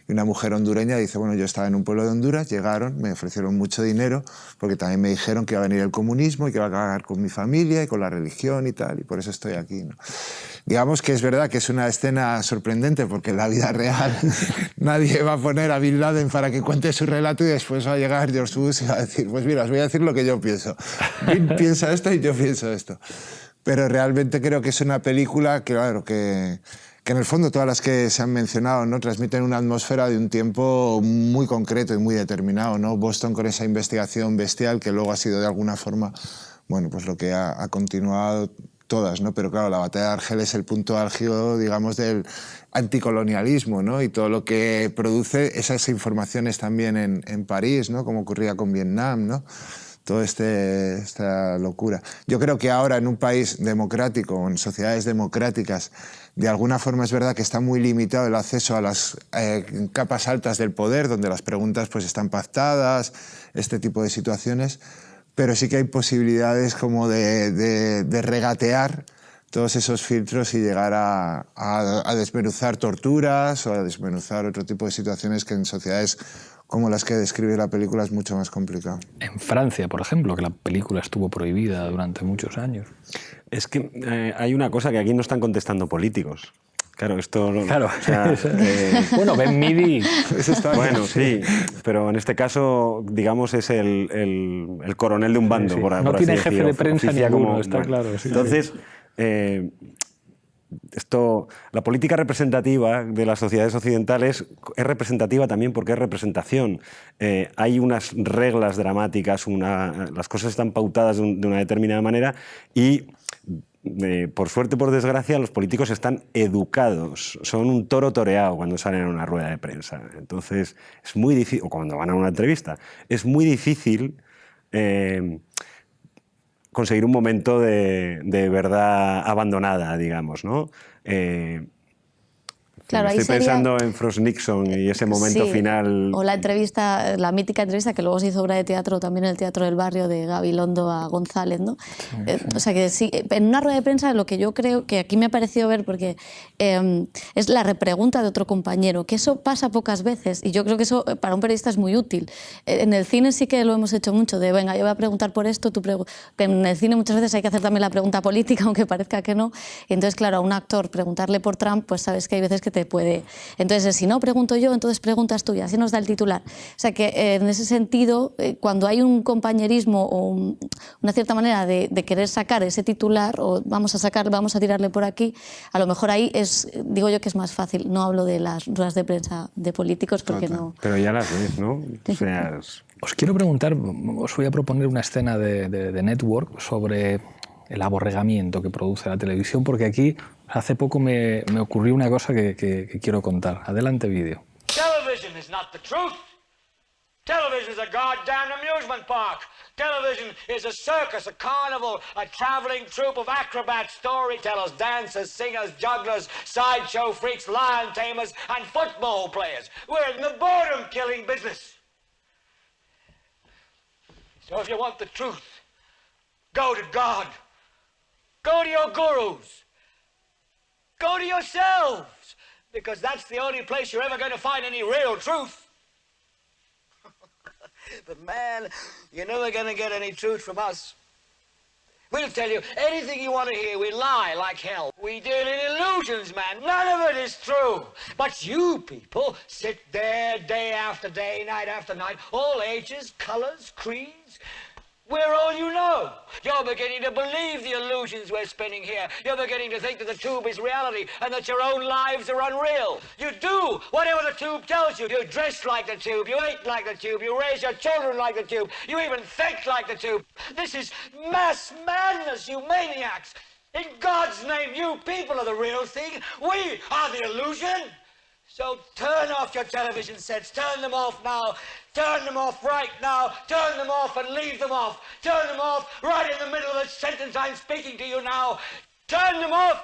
Y una mujer hondureña dice, bueno, yo estaba en un pueblo de Honduras, llegaron, me ofrecieron mucho dinero porque también me dijeron que iba a venir el comunismo y que iba a acabar con mi familia y con la religión y tal, y por eso estoy aquí, ¿no? Digamos que es verdad que es una escena sorprendente porque en la vida real nadie va a poner a Bin Laden para que cuente su relato y después va a llegar George Bush y va a decir, pues mira, os voy a decir lo que yo pienso. Bin piensa esto y yo pienso esto. Pero realmente creo que es una película que, claro, que en el fondo todas las que se han mencionado, ¿no? Transmiten una atmósfera de un tiempo muy concreto y muy determinado, ¿no? Boston con esa investigación bestial que luego ha sido de alguna forma, bueno, pues lo que ha continuado todas, ¿no? Pero claro, la batalla de Argel es el punto álgido, digamos, del anticolonialismo, ¿no? Y todo lo que produce esas informaciones también en París, ¿no? Como ocurría con Vietnam, ¿no? toda esta locura. Yo creo que ahora en un país democrático o en sociedades democráticas, de alguna forma es verdad que está muy limitado el acceso a las capas altas del poder, donde las preguntas pues están pactadas, este tipo de situaciones, pero sí que hay posibilidades como de regatear todos esos filtros y llegar a desmenuzar torturas o a desmenuzar otro tipo de situaciones que en sociedades como las que describe la película es mucho más complicado. En Francia, por ejemplo, que la película estuvo prohibida durante muchos años. Es que hay una cosa que aquí no están contestando políticos. Claro, esto... Claro. O sea, bueno, Ben Midi... Eso está bueno, sí, pero en este caso, digamos, es el coronel de un bando, sí. por No así tiene decir, jefe de prensa ninguno, como, está claro. Sí, entonces... sí. La política representativa de las sociedades occidentales es representativa también porque es representación. Hay unas reglas dramáticas, las cosas están pautadas de una determinada manera y, por suerte o por desgracia, los políticos están educados. Son un toro toreado cuando salen a una rueda de prensa. Entonces, es muy difícil, o cuando van a una entrevista, es muy difícil conseguir un momento de verdad abandonada, digamos, ¿no? Claro, estoy ahí sería... pensando en Frost Nixon y ese momento sí, final. O la entrevista, la mítica entrevista que luego se hizo obra de teatro también en el Teatro del Barrio de Gabilondo a González, ¿no? O sea que sí, en una rueda de prensa lo que yo creo que aquí me ha parecido ver, porque es la repregunta de otro compañero, que eso pasa pocas veces y yo creo que eso para un periodista es muy útil. En el cine sí que lo hemos hecho mucho, de venga, yo voy a preguntar por esto, que en el cine muchas veces hay que hacer también la pregunta política, aunque parezca que no. Y entonces, claro, a un actor preguntarle por Trump, pues sabes que hay veces que te puede... Entonces, si no pregunto yo, entonces preguntas tú y así nos da el titular. O sea que en ese sentido, cuando hay un compañerismo o una cierta manera de querer sacar ese titular, o vamos a tirarle por aquí, a lo mejor ahí digo yo que es más fácil. No hablo de las ruedas de prensa de políticos porque no... Pero ya las ves, ¿no? O sea, Os quiero preguntar, os voy a proponer una escena de Network sobre el aborregamiento que produce la televisión, porque aquí hace poco me ocurrió una cosa que quiero contar. Adelante, vídeo. Television is not the truth. Television is a goddamn amusement park. Television is a circus, a carnival, a traveling troupe of acrobats, storytellers, dancers, singers, jugglers, sideshow freaks, lion tamers, and football players. We're in the boredom-killing business. So if you want the truth, go to God. Go to your gurus. Go to yourselves, because that's the only place you're ever going to find any real truth. But man, you're never going to get any truth from us. We'll tell you anything you want to hear. We lie like hell. We deal in illusions, man. None of it is true. But you people sit there day after day, night after night, all ages, colors, creeds. We're all you know. You're beginning to believe the illusions we're spinning here. You're beginning to think that the tube is reality and that your own lives are unreal. You do whatever the tube tells you. You dress like the tube. You eat like the tube. You raise your children like the tube. You even think like the tube. This is mass madness, you maniacs. In God's name, you people are the real thing. We are the illusion. So turn off your television sets. Turn them off now. Turn them off right now. Turn them off and leave them off. Turn them off right in the middle of the sentence I'm speaking to you now. Turn them off.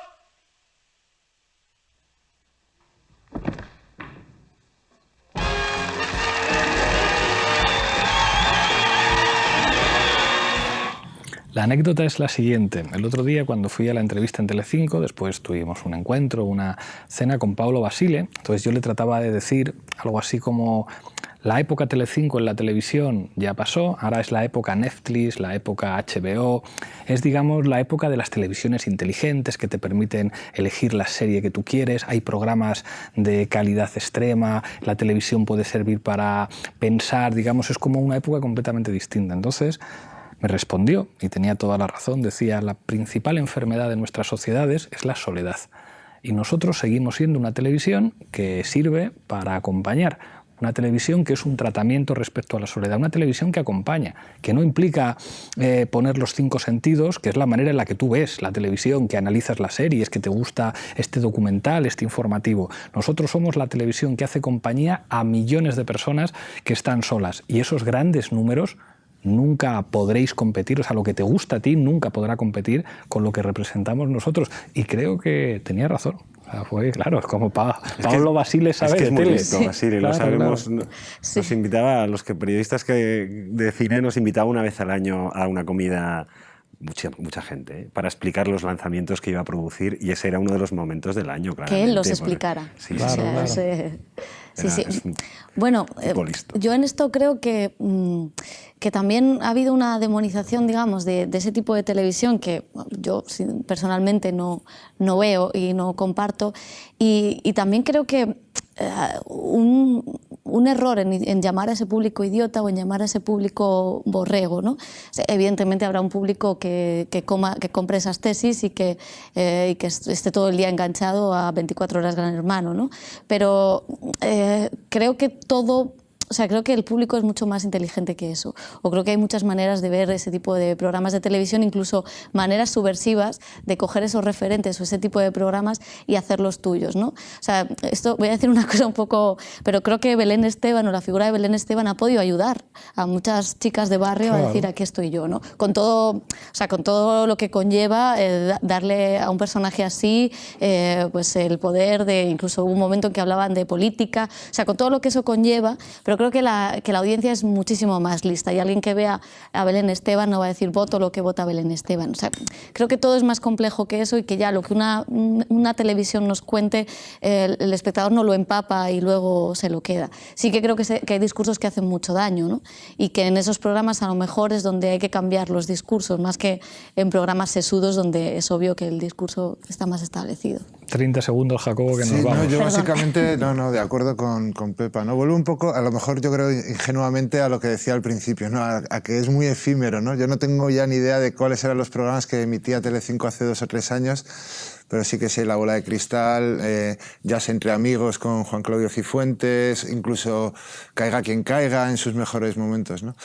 La anécdota es la siguiente. El otro día, cuando fui a la entrevista en Telecinco, después tuvimos un encuentro, una cena con Pablo Basile. Entonces yo le trataba de decir algo así como: la época Telecinco en la televisión ya pasó, ahora es la época Netflix, la época HBO. Es, digamos, la época de las televisiones inteligentes que te permiten elegir la serie que tú quieres. Hay programas de calidad extrema, la televisión puede servir para pensar, digamos, es como una época completamente distinta. Entonces me respondió, y tenía toda la razón, decía: la principal enfermedad de nuestras sociedades es la soledad. Y nosotros seguimos siendo una televisión que sirve para acompañar. Una televisión que es un tratamiento respecto a la soledad, una televisión que acompaña, que no implica poner los 5 sentidos, que es la manera en la que tú ves la televisión, que analizas las series, que te gusta este documental, este informativo. Nosotros somos la televisión que hace compañía a millones de personas que están solas, y esos grandes números nunca podréis competir, o sea, lo que te gusta a ti nunca podrá competir con lo que representamos nosotros. Y creo que tenía razón. O sea, fue, claro, es como Pablo Basile sabe es que de es muy tele. listo, Basile, lo sabemos. Nos invitaba, a los periodistas de cine nos invitaba una vez al año a una comida, mucha gente, para explicar los lanzamientos que iba a producir, y ese era uno de los momentos del año, claramente. Que él los explicara. Sí, claro, claro. Sí. Bueno, yo en esto creo que también ha habido una demonización, digamos, de ese tipo de televisión que yo personalmente no veo y no comparto. Y también creo que un error en llamar a ese público idiota o en llamar a ese público borrego, ¿no? O sea, evidentemente habrá un público que compre esas tesis y que esté todo el día enganchado a 24 horas Gran Hermano, ¿no? Pero creo que creo que el público es mucho más inteligente que eso. O creo que hay muchas maneras de ver ese tipo de programas de televisión, incluso maneras subversivas de coger esos referentes o ese tipo de programas y hacerlos tuyos, ¿no? O sea, esto voy a decir una cosa un poco, pero creo que Belén Esteban o la figura de Belén Esteban ha podido ayudar a muchas chicas de barrio a decir aquí estoy yo, ¿no? Con todo lo que conlleva darle a un personaje así pues el poder de, incluso hubo un momento en que hablaban de política, o sea, con todo lo que eso conlleva, pero creo que la audiencia es muchísimo más lista y alguien que vea a Belén Esteban no va a decir voto lo que vota Belén Esteban. O sea, creo que todo es más complejo que eso y que ya lo que una televisión nos cuente, el espectador no lo empapa y luego se lo queda. Sí que creo que hay discursos que hacen mucho daño, ¿no? Y que en esos programas a lo mejor es donde hay que cambiar los discursos, más que en programas sesudos donde es obvio que el discurso está más establecido. 30 segundos, Jacobo, que nos vamos. No, yo básicamente, de acuerdo con Pepa, ¿no? Vuelvo un poco, a lo mejor yo creo ingenuamente a lo que decía al principio, ¿no? A que es muy efímero, ¿no? Yo no tengo ya ni idea de cuáles eran los programas que emitía Telecinco hace 2 o 3 años, pero sí que sé La Bola de Cristal, Jazz entre amigos con Juan Claudio Cifuentes, incluso Caiga quien caiga en sus mejores momentos, ¿no?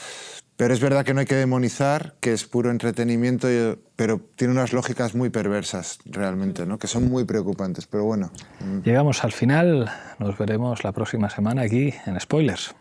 Pero es verdad que no hay que demonizar, que es puro entretenimiento, pero tiene unas lógicas muy perversas realmente, ¿no? Que son muy preocupantes, pero bueno. Llegamos al final, nos veremos la próxima semana aquí en Spoilers.